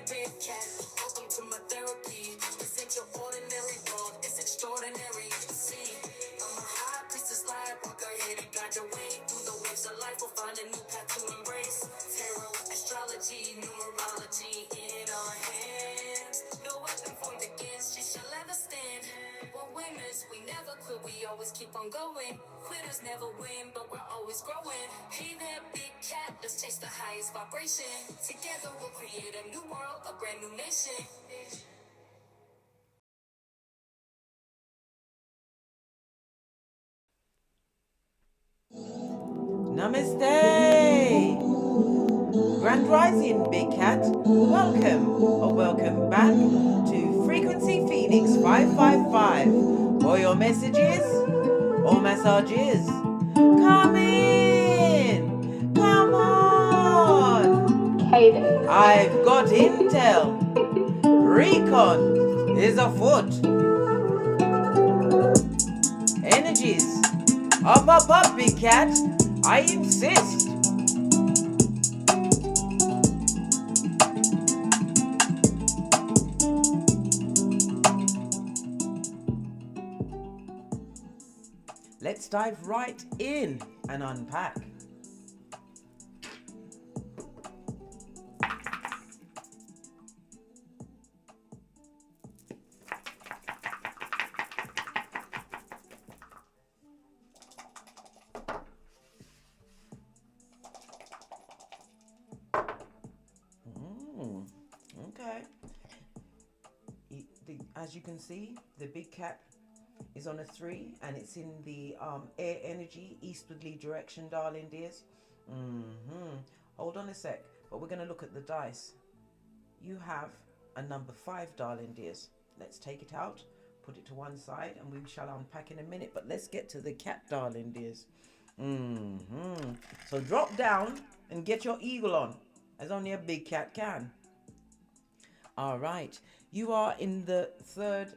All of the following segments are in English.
big cat. Welcome to my therapy. This ain't your ordinary world, it's extraordinary. See, I'm a high priestess lightworker, here to guide your way through the waves of life. We'll find a new path to embrace. Tarot, astrology, numerology in our hands. No weapon formed against you shall ever stand. We're winners, we never quit, we always keep on going. Quitters never win, but we're always growing. Hey there, big cat, let's chase the highest vibration. Together we'll create a new world, a brand new nation. Namaste! Grand Rising, Big Cat. Welcome or welcome back to Frequency Phoenix 555. For your messages or massages, come in! Come on! Cadence. I've got intel. Recon is afoot. Energies. Up, Big Cat. I insist. Let's dive right in and unpack. Okay. As you can see, the big cat is on a 3 and it's in the air energy eastwardly direction, darling dears. Hold on a sec, but we're going to look at the dice. You have a number 5, darling dears. Let's take it out, put it to one side, and we shall unpack in a minute. But let's get to the cat, darling dears. So drop down and get your eagle on, as only a big cat can. All right, you are in the third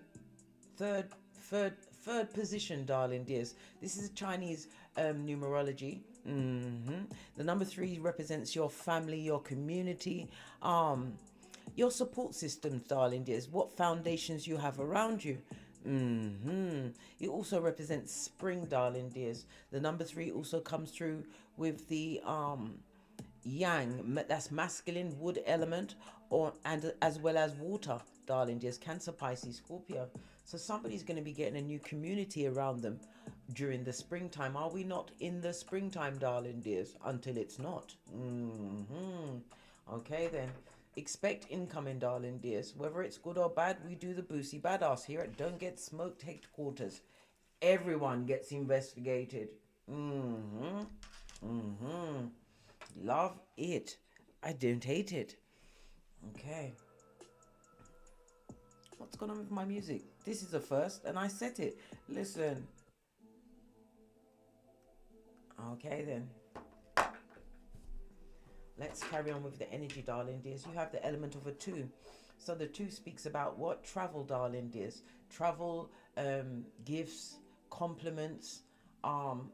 position, darling dears. This is Chinese numerology. The number 3 represents your family, your community, your support systems, darling dears. What foundations you have around you. It also represents spring, darling dears. The number 3 also comes through with the yang, that's masculine wood element, and as well as water, darling dears, Cancer, Pisces, Scorpio. So somebody's going to be getting a new community around them during the springtime. Are we not in the springtime, darling dears? Until it's not. Okay then. Expect incoming, darling dears. Whether it's good or bad, we do the Boosie Badass here at Don't Get Smoked headquarters. Everyone gets investigated. Love it. I don't hate it. Okay. What's going on with my music? This is a first and I set it. Listen. Okay then. Let's carry on with the energy, darling dears. You have the element of a 2. So the 2 speaks about what? Travel, darling dears. Travel, gifts, compliments.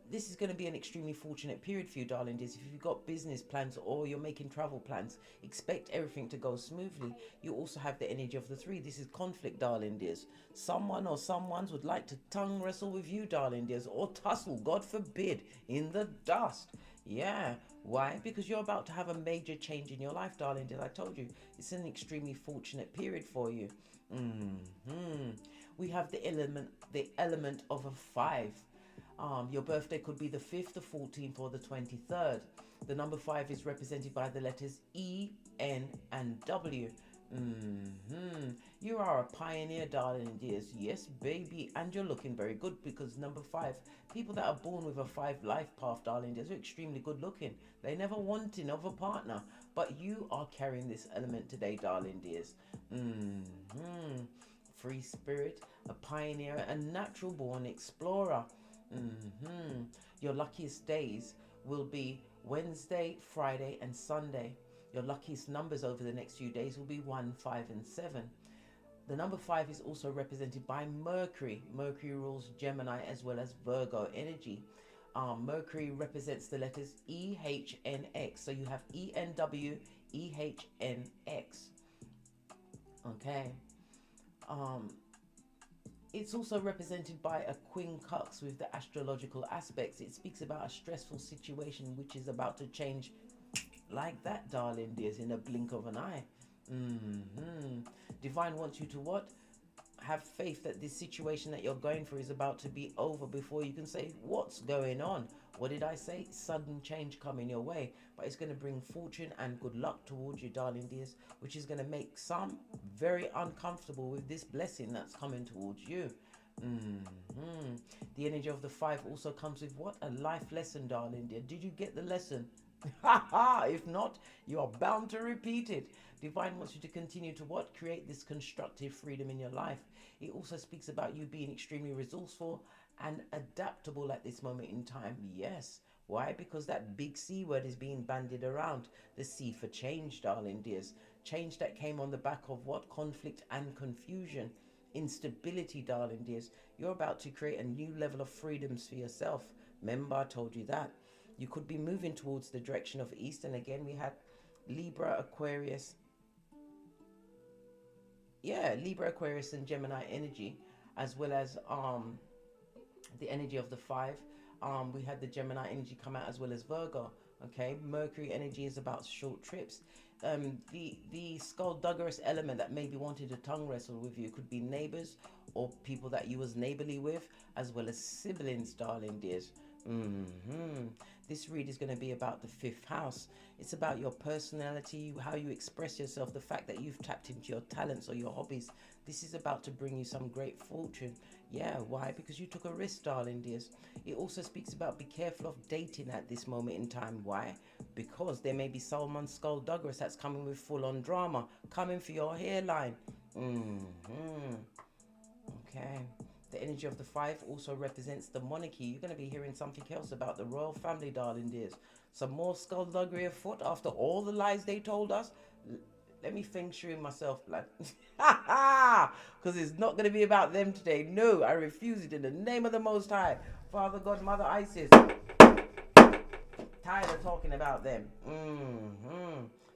This is going to be an extremely fortunate period for you, darling dears. If you've got business plans or you're making travel plans, expect everything to go smoothly. You also have the energy of the 3. This is conflict, darling dears. Someone or someone's would like to tongue wrestle with you, darling dears, or tussle, God forbid, in the dust. Yeah. Why? Because you're about to have a major change in your life, darling dears. I told you, it's an extremely fortunate period for you. We have the element of a 5. Your birthday could be the 5th, the 14th, or the 23rd. The number 5 is represented by the letters E, N, and W. You are a pioneer, darling dears. Yes, baby. And you're looking very good because number 5, people that are born with a 5 life path, darling dears, are extremely good looking. They never wanting of a partner. But you are carrying this element today, darling dears. Free spirit, a pioneer, a natural born explorer. Your luckiest days will be Wednesday, Friday, and Sunday. Your luckiest numbers over the next few days will be 1, 5, and 7. The number 5 is also represented by Mercury. Mercury rules Gemini as well as Virgo energy. Mercury represents the letters E, H, N, X. So you have E, N, W, E, H, N, X. Okay. Um, it's also represented by a Queen Cux with the astrological aspects. It speaks about a stressful situation which is about to change like that, darling dears, in a blink of an eye. Divine wants you to what? Have faith that this situation that you're going through is about to be over before you can say, what's going on? What did I say? Sudden change coming your way. But it's going to bring fortune and good luck towards you, darling dears, which is going to make some very uncomfortable with this blessing that's coming towards you. The energy of the 5 also comes with what? A life lesson, darling dear. Did you get the lesson? If not, you are bound to repeat it. Divine wants you to continue to what? Create this constructive freedom in your life. It also speaks about you being extremely resourceful and adaptable at this moment in time. Yes. Why? Because that big C word is being bandied around. The C for change, darling dears. Change that came on the back of what? Conflict and confusion. Instability, darling dears. You're about to create a new level of freedoms for yourself. Remember, I told you that. You could be moving towards the direction of East. And again, we had Libra, Aquarius. Yeah, Libra, Aquarius, and Gemini energy, as well as the energy of the 5. We had the Gemini energy come out as well as Virgo. Okay, Mercury energy is about short trips. The skullduggerous element that maybe wanted to tongue wrestle with you could be neighbors or people that you was neighborly with, as well as siblings, darling dears. This read is going to be about the 5th house. It's about your personality, how you express yourself, the fact that you've tapped into your talents or your hobbies. This is about to bring you some great fortune. Yeah, why? Because you took a risk, darling dears. It also speaks about be careful of dating at this moment in time. Why? Because there may be someone skullduggerous that's coming with full-on drama, coming for your hairline. Okay. The energy of the 5 also represents the monarchy. You're going to be hearing something else about the royal family, darling dears. Some more skullduggery afoot after all the lies they told us. Let me feng shui myself, blood. Because it's not going to be about them today. No, I refuse it in the name of the Most High. Father God, Mother Isis. Tired of talking about them.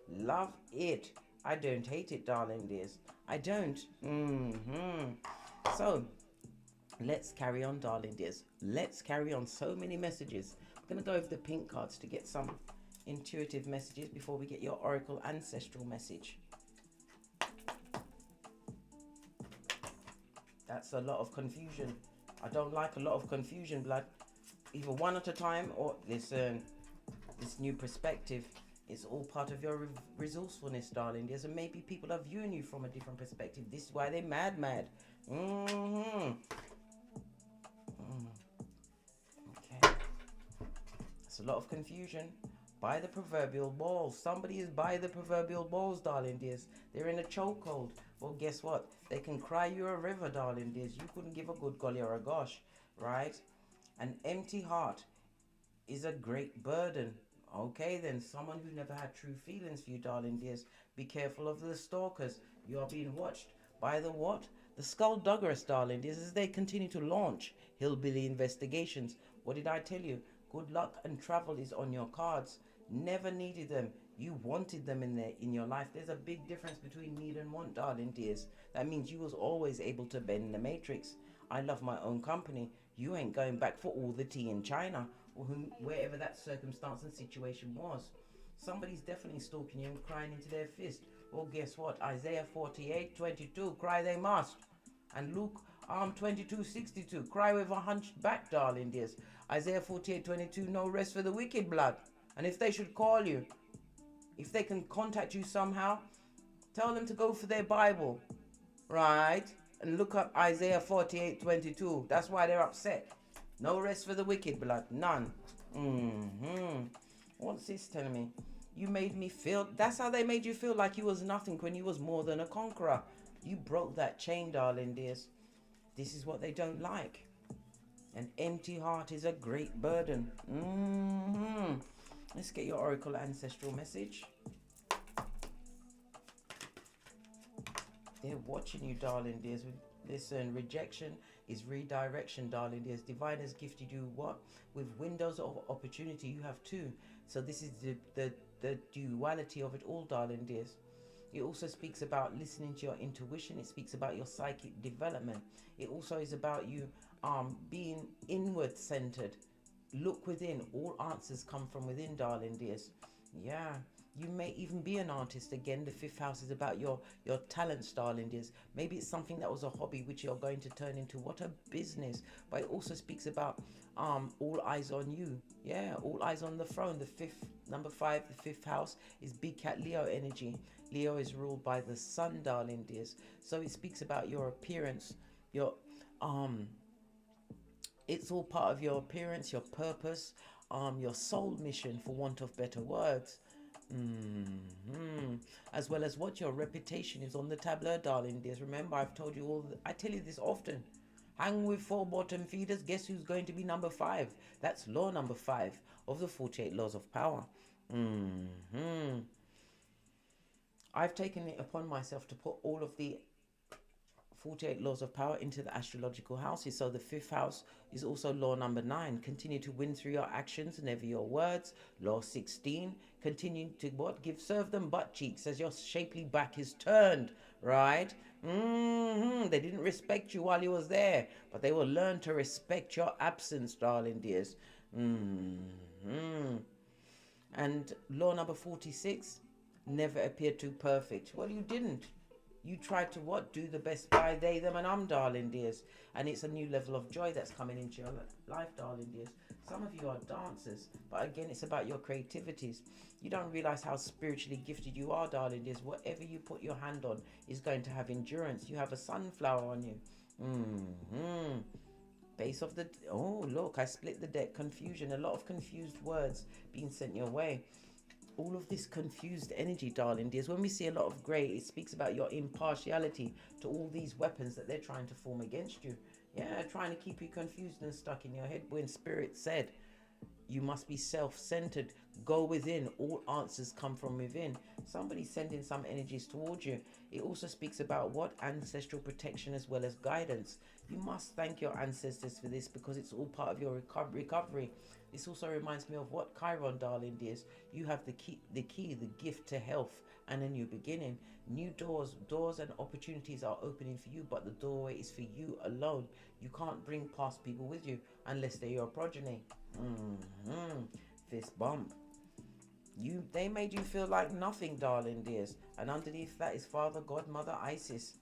Love it. I don't hate it, darling dears. I don't. So, let's carry on, darling dears. Let's carry on. So many messages. I'm going to go over the pink cards to get some intuitive messages before we get your oracle ancestral message. That's a lot of confusion. I don't like a lot of confusion, blood. Either one at a time or this new perspective. It's all part of your resourcefulness, darling dears. And maybe people are viewing you from a different perspective. This is why they're mad. Okay. It's a lot of confusion. By the proverbial balls. Somebody is by the proverbial balls, darling dears. They're in a chokehold. Well, guess what? They can cry you a river, darling dears. You couldn't give a good golly or a gosh, right? An empty heart is a great burden. Okay, then, someone who never had true feelings for you, darling dears. Be careful of the stalkers. You are being watched by the what? The skullduggerous, darling dears, as they continue to launch hillbilly investigations. What did I tell you? Good luck and travel is on your cards. Never needed them. You wanted them in your life. There's a big difference between need and want, darling dears. That means you was always able to bend the matrix. I love my own company. You ain't going back for all the tea in China or wherever that circumstance and situation was. Somebody's definitely stalking you and crying into their fist. Well, guess what? Isaiah 48:22, cry they must. And Luke 22:62, cry with a hunched back, darling dears. Isaiah 48:22, no rest for the wicked, blood. And if they should call you, if they can contact you somehow, tell them to go for their Bible, right? And look up Isaiah 48:22. That's why they're upset. No rest for the wicked, blood. None. What's this telling me? You made me feel... That's how they made you feel, like you was nothing when you was more than a conqueror. You broke that chain, darling dears. This is what they don't like. An empty heart is a great burden. Let's get your oracle ancestral message. They're watching you, darling dears. Listen, rejection is redirection, darling dears. Divine has gifted you what? With windows of opportunity, you have two. So this is the duality of it all, darling dears. It also speaks about listening to your intuition. It speaks about your psychic development. It also is about you being inward centered. Look within. All answers come from within, darling dears. Yeah. You may even be an artist. Again, the fifth house is about your talents, darling dears. Maybe it's something that was a hobby which you're going to turn into what a business. But it also speaks about all eyes on you. Yeah, all eyes on the throne. The fifth, number 5, the fifth house is big cat Leo energy. Leo is ruled by the sun, darling dears. So it speaks about your appearance, your it's all part of your appearance, your purpose, your soul mission, for want of better words. As well as what your reputation is on the tableau, darling dears. Remember, I've told you I tell you this often. Hang with 4 bottom feeders. Guess who's going to be number 5? That's law number 5 of the 48 laws of power. I've taken it upon myself to put all of the 48 laws of power into the astrological houses. So the fifth house is also law number 9. Continue to win through your actions, never your words. Law 16. Continue to what? Serve them butt cheeks as your shapely back is turned. Right? They didn't respect you while you was there, but they will learn to respect your absence, darling dears. And law number 46. Never appear too perfect. Well, you didn't. You tried to what? Do the best by they, them, and darling dears. And it's a new level of joy that's coming into your life, darling dears. Some of you are dancers, but again, it's about your creativities. You don't realize how spiritually gifted you are, darling dears. Whatever you put your hand on is going to have endurance. You have a sunflower on you. Base of the... Oh, look, I split the deck. Confusion. A lot of confused words being sent your way. All of this confused energy, darling dears. When we see a lot of grey, it speaks about your impartiality to all these weapons that they're trying to form against you. Yeah, trying to keep you confused and stuck in your head. When Spirit said, you must be self-centered. Go within. All answers come from within. Somebody's sending some energies towards you. It also speaks about what? Ancestral protection as well as guidance. You must thank your ancestors for this, because it's all part of your recovery. This also reminds me of what? Chiron, darling dears. You have the key, the gift to health and a new beginning. New doors and opportunities are opening for you, but the doorway is for you alone. You can't bring past people with you unless they're your progeny. Fist bump. They made you feel like nothing, darling dears. And underneath that is Father, God, Mother, Isis.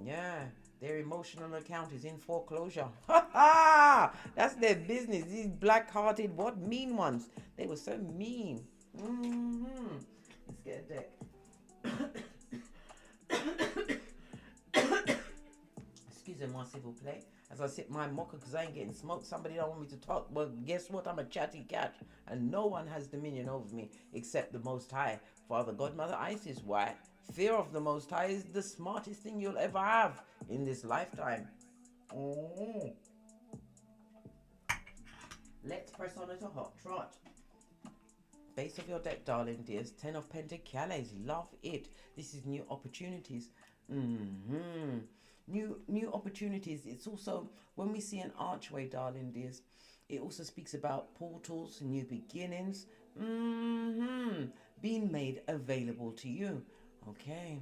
Yeah. Their emotional account is in foreclosure. Ha ha! That's their business. These black-hearted, what mean ones. They were so mean. Let's get a deck. Excusez-moi, s'il vous plaît. As I sip my mocha because I ain't getting smoked. Somebody don't want me to talk. Well, guess what? I'm a chatty cat. And no one has dominion over me except the Most High. Father, God, Mother, Isis. Why? Fear of the Most High is the smartest thing you'll ever have in this lifetime. Let's press on at a hot trot. Base of your deck, darling dears. 10 of Pentacles. Love it. This is new opportunities. New opportunities. It's also, when we see an archway, darling dears, it also speaks about portals, new beginnings, being made available to you. Okay.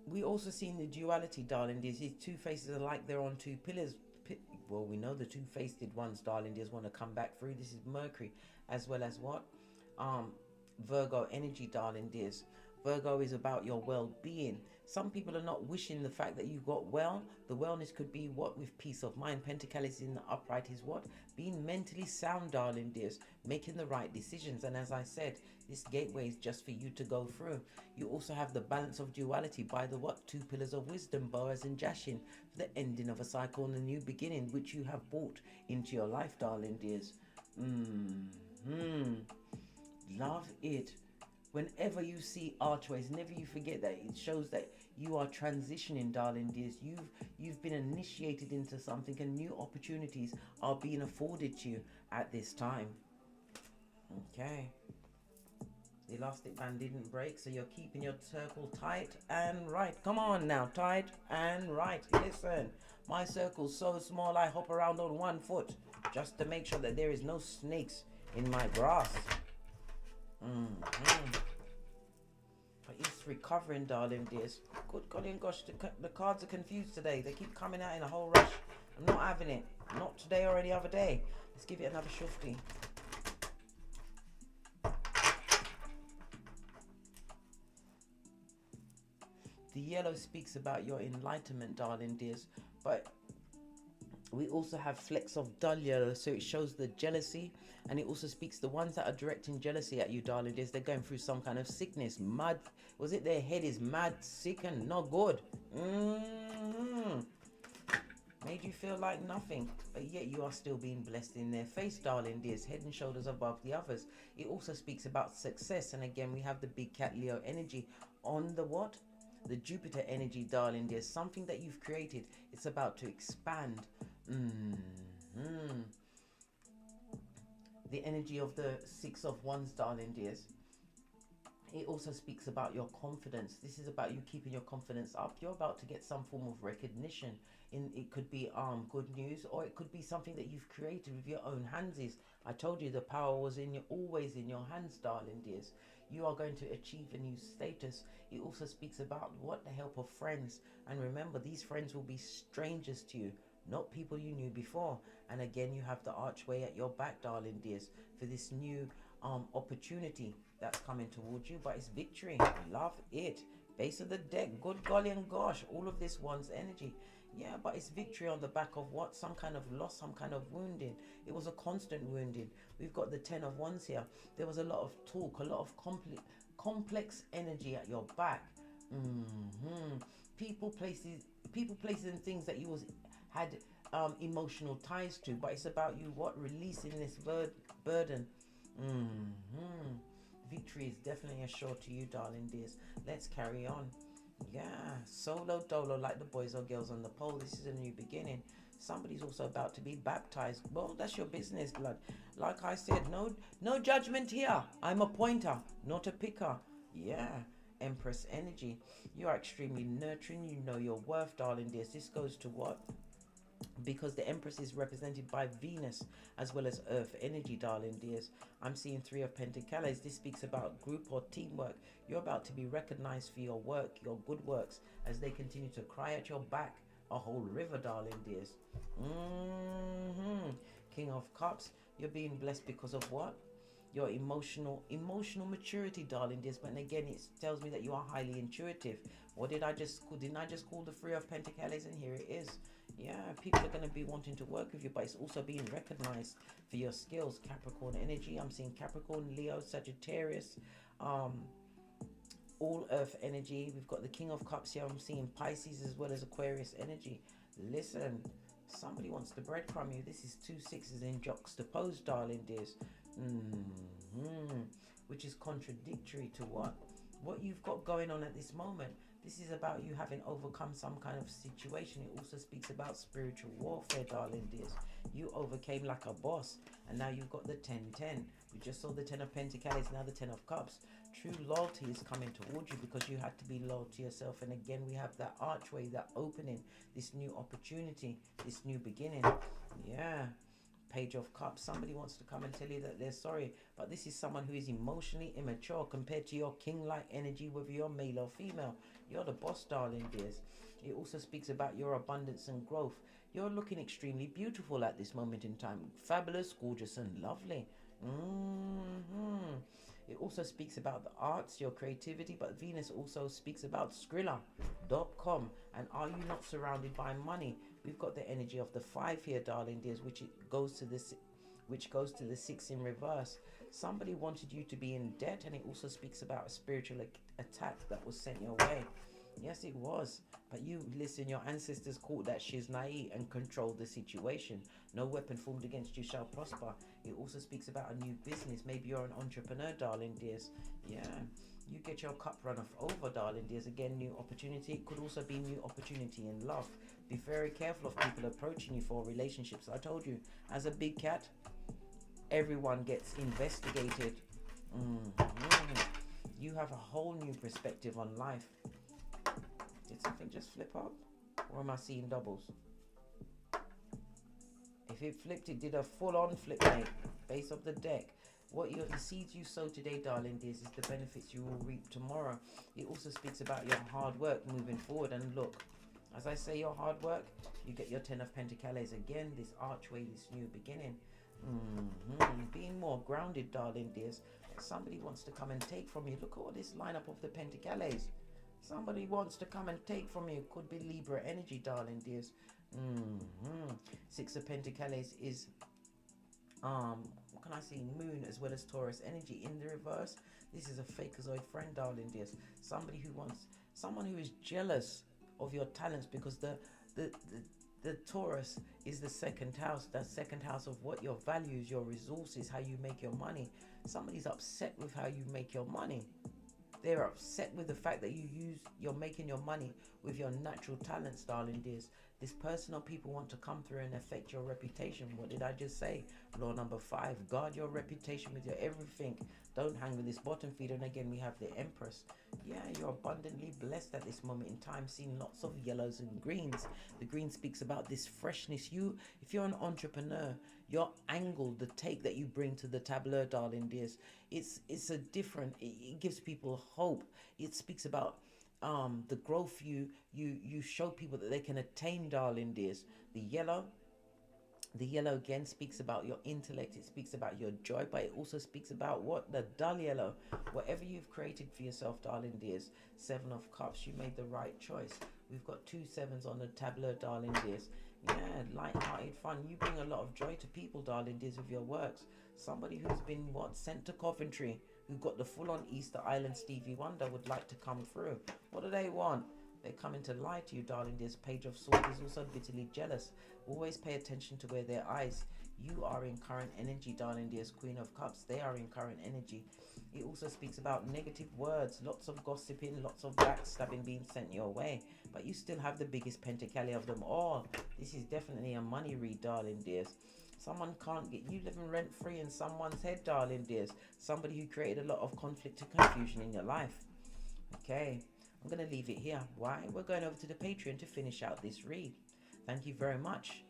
We also seen the duality, darling dears. These two faces are like they're on two pillars. Well, we know the two-faced ones, darling dears, want to come back through. This is Mercury, as well as what? Virgo energy, darling dears. Virgo is about your well-being. Some people are not wishing the fact that you got well. The wellness could be what? With peace of mind. Pentacles in the upright is what? Being mentally sound, darling dears. Making the right decisions. And as I said, this gateway is just for you to go through. You also have the balance of duality by the what? 2 pillars of wisdom, Boaz and Jashin. For the ending of a cycle and a new beginning, which you have brought into your life, darling dears. Love it. Whenever you see archways, never you forget that it shows that you are transitioning, darling dears. You've been initiated into something, and new opportunities are being afforded to you at this time. Okay. The elastic band didn't break, so you're keeping your circle tight and right. Come on now, tight and right. Listen, my circle's so small I hop around on 1 foot just to make sure that there is no snakes in my grass. just recovering, darling dears. Good golly and gosh, the cards are confused today. They keep coming out in a whole rush. I'm not having it. Not today or any other day. Let's give it another shufti. The yellow speaks about your enlightenment, darling dears. But we also have flecks of dull yellow, so it shows the jealousy. And it also speaks the ones that are directing jealousy at you, darling dears. They're going through some kind of sickness. Mad. Was it their head is mad, sick, and not good? Made you feel like nothing, but yet you are still being blessed in their face, darling dears, head and shoulders above the others. It also speaks about success, and again we have the big cat Leo energy on the what? The Jupiter energy, darling dears, something that you've created. It's about to expand. The energy of the Six of Wands, darling dears. It also speaks about your confidence. This is about you keeping your confidence up. You're about to get some form of recognition. It could be good news, or it could be something that you've created with your own handsies. I told you the power was always in your hands, darling dears. You are going to achieve a new status. It also speaks about what the help of friends. And remember, these friends will be strangers to you, not people you knew before. And again, you have the archway at your back, darling dears, for this new opportunity that's coming towards you. But it's victory. Love it. Base of the deck. Good golly and gosh. All of this one's energy. Yeah, but it's victory on the back of what? Some kind of loss, some kind of wounding. It was a constant wounding. We've got the 10 of Wands here. There was a lot of talk, a lot of complex energy at your back. People, places and things that you had emotional ties to. But it's about you, what? Releasing this burden. Victory is definitely assured to you, darling dears. Let's carry on. Yeah, solo dolo, like the boys or girls on the pole. This is a new beginning. Somebody's also about to be baptized. Well, that's your business, blood. Like I said, no judgment here. I'm a pointer, not a picker. Yeah, Empress energy. You are extremely nurturing. You know your worth, darling dears. This goes to what? Because the Empress is represented by Venus as well as Earth energy, darling dears. I'm seeing 3 of Pentacles. This speaks about group or teamwork. You're about to be recognized for your work, your good works, as they continue to cry at your back. A whole river, darling dears. King of Cups. You're being blessed because of what? Your emotional maturity, darling dears. But again, it tells me that you are highly intuitive. What did I just call? Didn't I just call the 3 of Pentacles? And here it is. Yeah, people are going to be wanting to work with you, but it's also being recognized for your skills. Capricorn energy. I'm seeing Capricorn, Leo, Sagittarius, all earth energy. We've got the King of Cups here. I'm seeing Pisces as well as Aquarius energy. Listen, somebody wants to breadcrumb you. This is 2 6s in juxtaposed, darling dears. Which is contradictory to what you've got going on at this moment. This is about you having overcome some kind of situation. It also speaks about spiritual warfare, darling dears. You overcame like a boss, and now you've got the 10-10. We just saw the 10 of Pentacles, now the 10 of Cups. True loyalty is coming towards you because you had to be loyal to yourself. And again, we have that archway, that opening, this new opportunity, this new beginning. Yeah. Page of Cups. Somebody wants to come and tell you that they're sorry, but this is someone who is emotionally immature compared to your king-like energy, whether you're male or female. You're the boss, darling dears. It also speaks about your abundance and growth. You're looking extremely beautiful at this moment in time. Fabulous, gorgeous, and lovely. It also speaks about the arts, your creativity, but Venus also speaks about Skrilla.com. And are you not surrounded by money? We've got the energy of the 5 here, darling dears, which goes to the 6 in reverse. Somebody wanted you to be in debt, and it also speaks about a spiritual attack that was sent your way. Yes, it was. But you, listen, your ancestors caught that shiznai and controlled the situation. No weapon formed against you shall prosper. It also speaks about a new business. Maybe you're an entrepreneur, darling dears. Yeah. You get your cup run over, darling dears. Again, new opportunity. It could also be new opportunity in love. Be very careful of people approaching you for relationships. I told you, as a big cat, everyone gets investigated. You have a whole new perspective on life. Did something just flip up? Or am I seeing doubles? If it flipped, it did a full-on flip, mate. Base of the deck. The seeds you sow today, darling dears, is the benefits you will reap tomorrow. It also speaks about your hard work moving forward. And look, as I say, your hard work, you get your 10 of Pentacles again, this archway, this new beginning. Being more grounded, darling dears. Somebody wants to come and take from you. Look at all this lineup of the Pentacles. Somebody wants to come and take from you. Could be Libra energy, darling dears. 6 of Pentacles is what can I see? Moon as well as Taurus energy in the reverse. This is a fakeazoid friend, darling dears. Someone who is jealous of your talents, because the Taurus is the second house. That second house of what your values, your resources, how you make your money. Somebody's upset with how you make your money. They're upset with the fact that you're making your money with your natural talents, darling dears. This person or people want to come through and affect your reputation. What did I just say? Law number 5, guard your reputation with your everything. Don't hang with this bottom feeder. And again, we have the Empress. Yeah, you're abundantly blessed at this moment in time, seeing lots of yellows and greens. The green speaks about this freshness. If you're an entrepreneur, your angle, the take that you bring to the tableau, darling dears, it's a different, it gives people hope. It speaks about the growth you show people that they can attain, darling dears. The yellow again speaks about your intellect. It speaks about your joy, but it also speaks about what? The dull yellow. Whatever you've created for yourself, darling dears. 7 of Cups, you made the right choice. We've got 2 7s on the tableau, darling dears. Yeah, light-hearted fun. You bring a lot of joy to people, darling dears, with your works. Somebody who's been, sent to Coventry, who got the full-on Easter Island Stevie Wonder would like to come through. What do they want? They're coming to lie to you, darling dears. Page of Swords is also bitterly jealous. Always pay attention to where their eyes. You are in current energy, darling dears. Queen of Cups, they are in current energy. It also speaks about negative words, lots of gossiping, lots of backstabbing being sent your way. But you still have the biggest Pentacles of them all. This is definitely a money read, darling dears. Someone can't get you living rent-free in someone's head, darling dears. Somebody who created a lot of conflict and confusion in your life. Okay, I'm going to leave it here. Why? We're going over to the Patreon to finish out this read. Thank you very much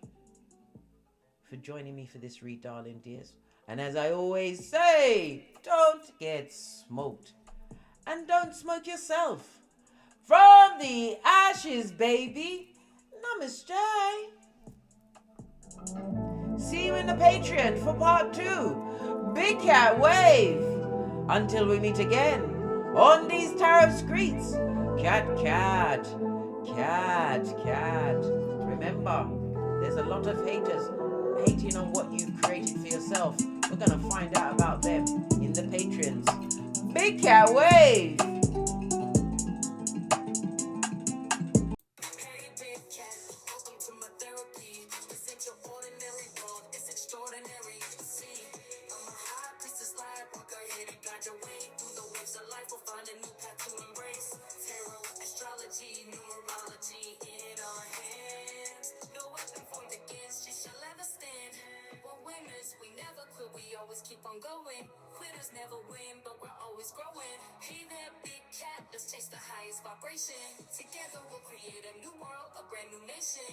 for joining me for this read, darling dears. And as I always say, don't get smoked. And don't smoke yourself. From the ashes, baby. Namaste. See you in the Patreon for part 2. Big cat wave. Until we meet again on these tarot streets. Cat, cat. Cat, cat. Remember, there's a lot of haters hating on what you've created for yourself. We're going to find out about them in the Patreons. Big cat wave. Extraordinary. See, I'm a high priestess lightworker, here to guide your way through the waves of life. We'll find a new path to embrace. Tarot, astrology, numerology in our hands. No weapon formed against you shall ever stand. We're winners, we never quit, we always keep on going. Quitters never win, but we're always growing. Hey there, big cat, let's chase the highest vibration. Together we'll create a new world, a brand new nation.